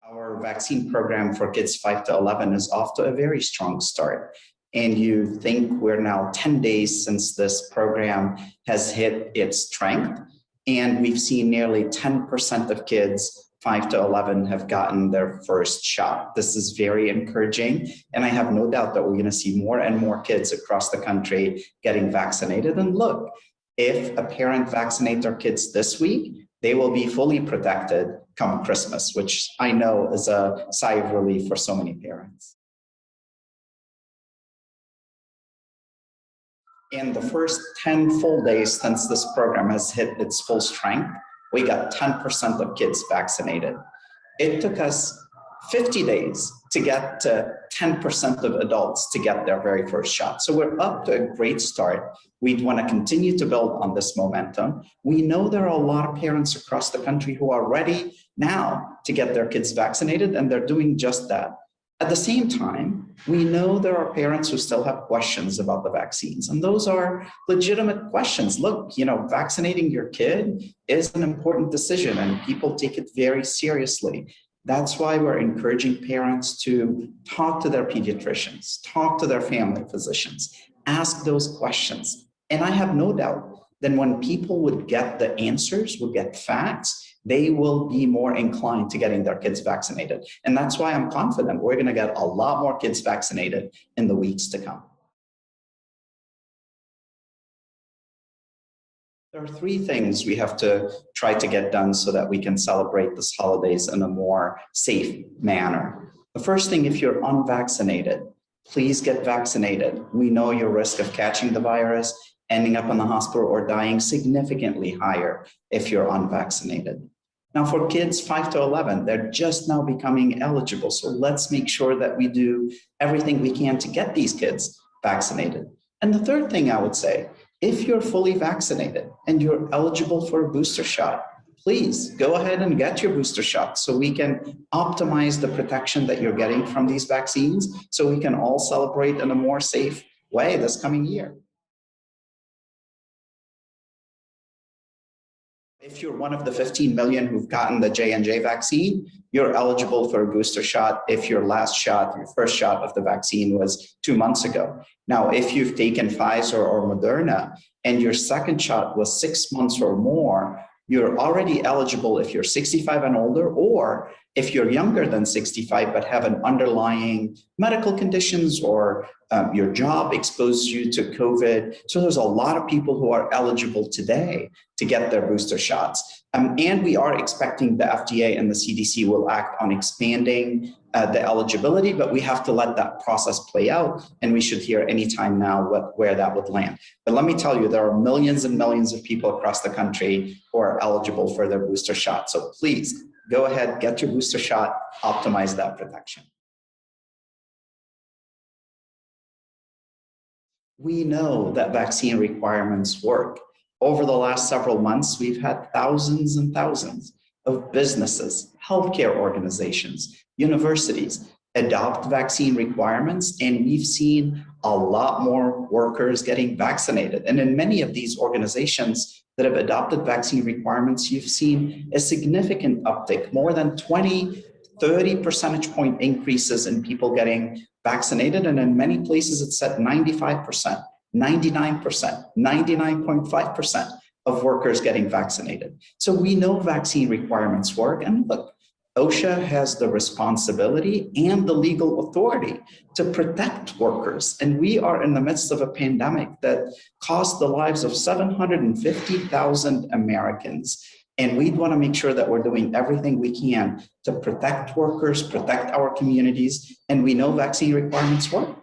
Our vaccine program for kids 5 to 11 is off to a very strong start. And you think we're now 10 days since this program has hit its strength. And we've seen nearly 10% of kids 5 to 11 have gotten their first shot. This is very encouraging. And I have no doubt that we're going to see more and more kids across the country getting vaccinated. And look, if a parent vaccinates their kids this week, they will be fully protected come Christmas, which I know is a sigh of relief for so many parents. In the first 10 full days since this program has hit its full strength, we got 10% of kids vaccinated. It took us 50 days to get to 10% of adults to get their very first shot. So we're up to a great start. We want to continue to build on this momentum. We know there are a lot of parents across the country who are ready now to get their kids vaccinated, and they're doing just that. At the same time, we know there are parents who still have questions about the vaccines, and those are legitimate questions. Look, vaccinating your kid is an important decision, and people take it very seriously. That's why we're encouraging parents to talk to their pediatricians, talk to their family physicians, ask those questions. And I have no doubt that when people would get the answers, would get facts, they will be more inclined to getting their kids vaccinated. And that's why I'm confident we're going to get a lot more kids vaccinated in the weeks to come. There are three things we have to try to get done so that we can celebrate this holidays in a more safe manner. The first thing, if you're unvaccinated, please get vaccinated. We know your risk of catching the virus, ending up in the hospital, or dying significantly higher if you're unvaccinated. Now, for kids 5 to 11, they're just now becoming eligible. So let's make sure that we do everything we can to get these kids vaccinated. And the third thing I would say, if you're fully vaccinated and you're eligible for a booster shot, please go ahead and get your booster shot so we can optimize the protection that you're getting from these vaccines so we can all celebrate in a more safe way this coming year. If you're one of the 15 million who've gotten the J&J vaccine, you're eligible for a booster shot if your first shot of the vaccine was 2 months ago. Now, if you've taken Pfizer or Moderna and your second shot was 6 months or more, you're already eligible if you're 65 and older, or if you're younger than 65 but have an underlying medical conditions or your job exposed you to COVID. So there's a lot of people who are eligible today to get their booster shots. And we are expecting the FDA and the CDC will act on expanding the eligibility, but we have to let that process play out, and we should hear anytime now where that would land. But let me tell you, there are millions and millions of people across the country who are eligible for their booster shot. So please go ahead, get your booster shot, optimize that protection. We know that vaccine requirements work. Over the last several months, we've had thousands and thousands of businesses, healthcare organizations, universities adopt vaccine requirements, and we've seen a lot more workers getting vaccinated. And in many of these organizations that have adopted vaccine requirements, you've seen a significant uptick, more than 20, 30 percentage point increases in people getting vaccinated. And in many places, it's at 95%, 99%, 99.5% of workers getting vaccinated. So we know vaccine requirements work. And look, OSHA has the responsibility and the legal authority to protect workers. And we are in the midst of a pandemic that cost the lives of 750,000 Americans. And we want to make sure that we're doing everything we can to protect workers, protect our communities. And we know vaccine requirements work.